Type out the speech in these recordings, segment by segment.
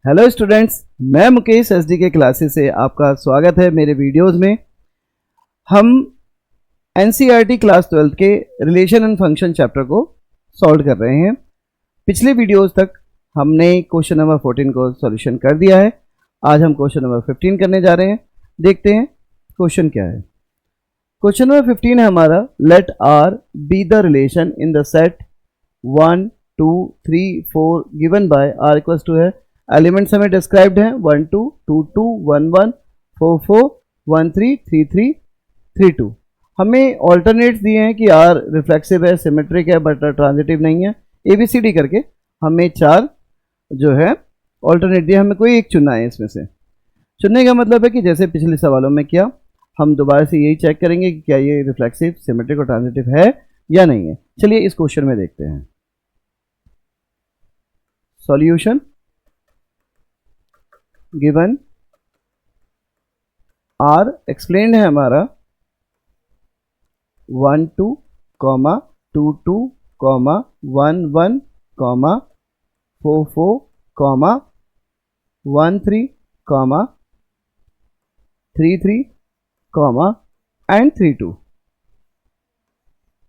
Hello students, मैं Mukesh SD के classes से आपका स्वागत है। मेरे वीडियोस में हम एनसीईआरटी क्लास 12 के रिलेशन एंड फंक्शन चैप्टर को सॉल्व कर रहे हैं। पिछले वीडियोस तक हमने क्वेश्चन नंबर 14 को सॉल्यूशन कर दिया है। आज हम क्वेश्चन नंबर 15 करने जा रहे हैं। देखते हैं क्वेश्चन क्या है। क्वेश्चन नंबर 15 है हमारा, let R be the relation in the set 1 2 3 4 given by R equals to है। एलिमेंट्स हमें डिस्क्राइब्ड हैं 1 2 2 2 1 1 4 4 1 3 3 3 3 2। हमें ऑल्टरनेट्स दिए हैं कि आर रिफ्लेक्सिव है, सिमेट्रिक है, बट ट्रांजिटिव नहीं है। ABCD करके हमें 4 जो है ऑल्टरनेट दिए, हमें कोई एक चुनना है। इसमें से चुनने का मतलब है कि जैसे पिछले सवालों में किया, हम दोबारा से यही चेक करेंगे कि क्या ये रिफ्लेक्सिव, सिमेट्रिक और ट्रांजिटिव है या नहीं है। चलिए इस क्वेश्चन में देखते हैं। सॉल्यूशन गिवन आर एक्सप्लेन है हमारा 1 2 2 2 1 1 4 4 1 3 3 3 एंड 3 2।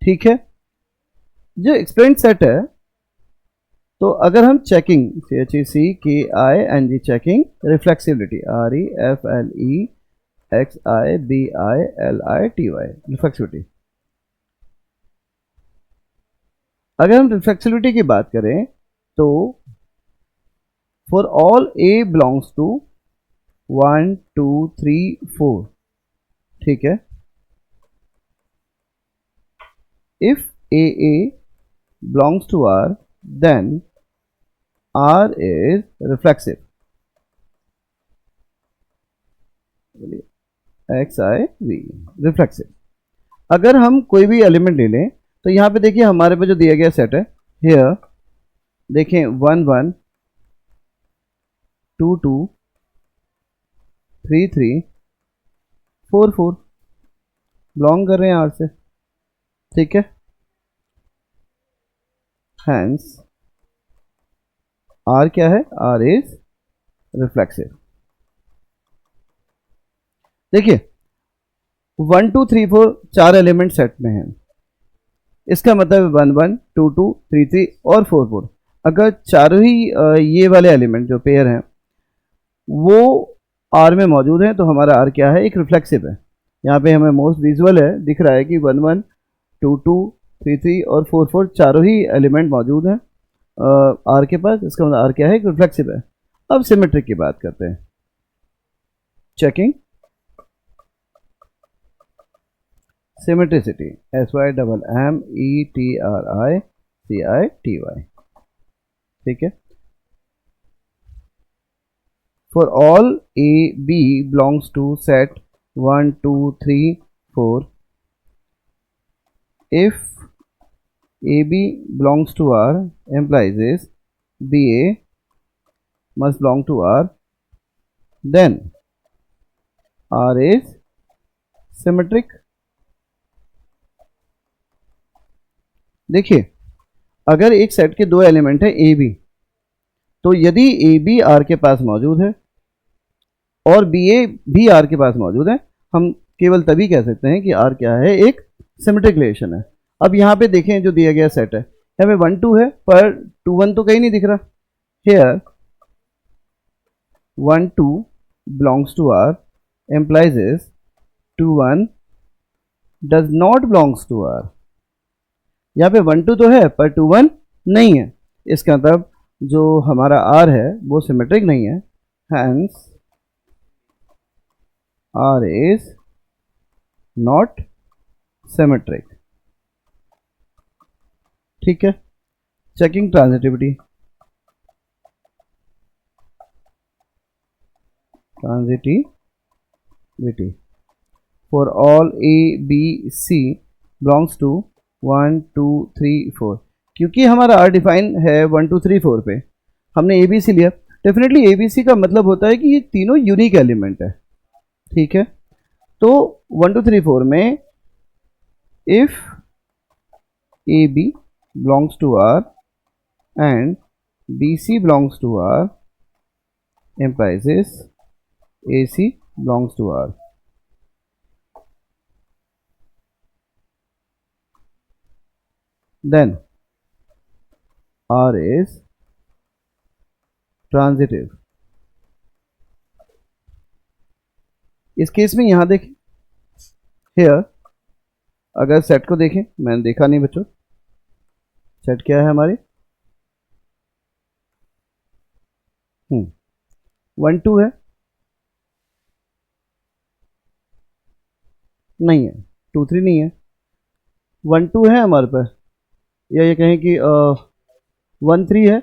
ठीक है, जो एक्सप्लेन सेट है, तो अगर हम checking CHECKING checking reflexibility REFLEXIBILITY reflexibility, अगर हम रिफ्लेक्सिबिलिटी की बात करें तो for all A belongs to 1 2 3 4, ठीक है, इफ AA belongs to R then R is reflexive। XIV reflexive. अगर हम कोई भी एलिमेंट ले लें तो यहाँ पे देखिए हमारे पे जो दिया गया सेट है, हियर देखें 1 1 2 2 3 3 4 4 बिलोंग कर रहे हैं R से, ठीक है। Hence R क्या है? R is reflexive। देखिए 1 2 3 4 4 एलिमेंट सेट में हैं, इसका मतलब 1 1 2 2 3 3 और 4 4। अगर चारों ही ये वाले एलिमेंट जो पेयर हैं वो R में मौजूद हैं तो हमारा R क्या है? एक रिफ्लेक्सिव है। यहाँ पे हमें मोस्ट विजुअल है, दिख रहा है कि 1 1 2 2 3 3 और 4 4 चारों ही एलिमेंट मौजूद हैं R के पास। इसका मतलब R क्या है? एक रिफ्लेक्सिव है। अब सिमेट्रिक की बात करते हैं। चेकिंग सिमेट्रिसिटी SYMMETRICITY, ठीक है। For all AB belongs to set 1 2 3 4, if AB belongs to R implies is BA must belong to R, then R is symmetric। देखिए अगर एक सेट के दो एलिमेंट है AB, तो यदि AB R के पास मौजूद है और BA भी R के पास मौजूद है, हम केवल तभी कह सकते हैं कि R क्या है? एक सिमेट्रिक रिलेशन है। अब यहाँ पे देखें जो दिया गया सेट है, हमें 1 2 है पर 2 1 तो कहीं नहीं दिख रहा। Here 1 2 belongs to R implies is 2 1 does not belongs to R। यहाँ पे 1 2 तो है पर 2 1 नहीं है, इसका मतलब जो हमारा R है वो सिमेट्रिक नहीं है। Hence R is not symmetric, ठीक है। Checking transitivity for all ABC belongs to 1 2 3 4। क्योंकि हमारा R डिफाइन है 1 2 3 4 पे, हमने ABC लिया। डेफिनेटली ABC का मतलब होता है कि ये तीनों यूनिक एलिमेंट है, ठीक है। तो 1 2 3 4 में if AB belongs to R and BC belongs to R, implies AC belongs to R. Then R is transitive. इस केस में यहां देखें, here अगर सेट को देखें, मैंने देखा नहीं बच्चों, सेट क्या है हमारे 1 2 है, नहीं है, 2 3 नहीं है, 1 2 है हमारे पास, या ये कहें कि 1 3 है,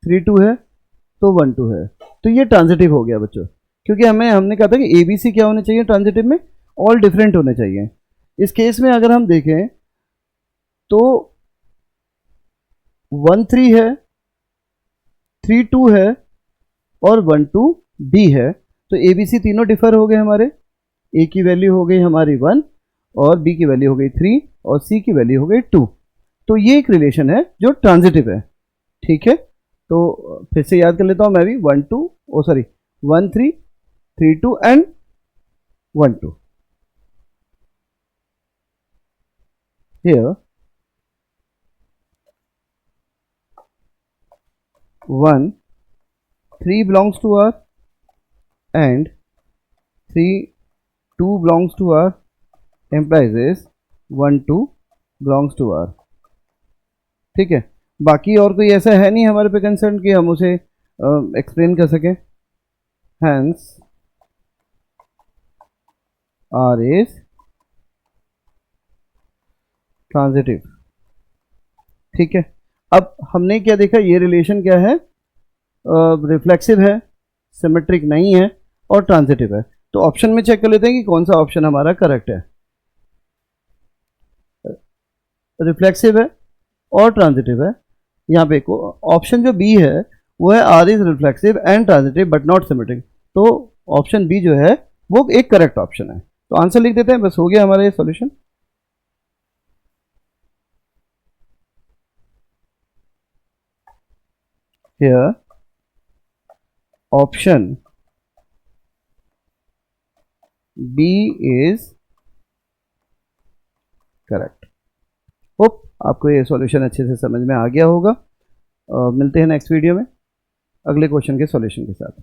3 2 है, तो 1 2 है, तो ये ट्रांजिटिव हो गया बच्चों, क्योंकि हमने कहा था कि ABC क्या होने चाहिए ट्रांजिटिव में, ऑल डिफरेंट होने चाहिए। इस केस में अगर हम देखें तो 1 3 है, 3 2 है और 1 2 B है, तो ABC तीनों डिफर हो गए हमारे, A की वैल्यू हो गई हमारी 1 और B की वैल्यू हो गई 3 और C की वैल्यू हो गई 2, तो ये एक रिलेशन है जो ट्रांजिटिव है। ठीक है, तो फिर से याद कर लेता हूं मैं भी, 1 3 3 2 and 1 2। Here 1 3 belongs to R and 3 2 belongs to R implies 1 2 belongs to R। ठीक है, बाकी और कोई ऐसा है नहीं हमारे पे कंसर्न कि हम उसे एक्सप्लेन कर सकें। Hence R is transitive. ठीक है, अब हमने क्या देखा, ये रिलेशन क्या है, रिफ्लेक्सिव है, सिमेट्रिक नहीं है और ट्रांजिटिव है। तो ऑप्शन में चेक कर लेते हैं कि कौन सा ऑप्शन हमारा करेक्ट है। रिफ्लेक्सिव है और ट्रांजिटिव है, यहाँ पे ऑप्शन जो बी है वो है R is reflexive and transitive but not symmetric, तो ऑप्शन बी जो है वो एक करेक्ट ऑप्शन है। तो आंसर लिख देते हैं, बस हो गया हमारा ये solution. Here option B is correct। Hope आपको ये सॉल्यूशन अच्छे से समझ में आ गया होगा। मिलते हैं नेक्स्ट वीडियो में अगले क्वेश्चन के सॉल्यूशन के साथ।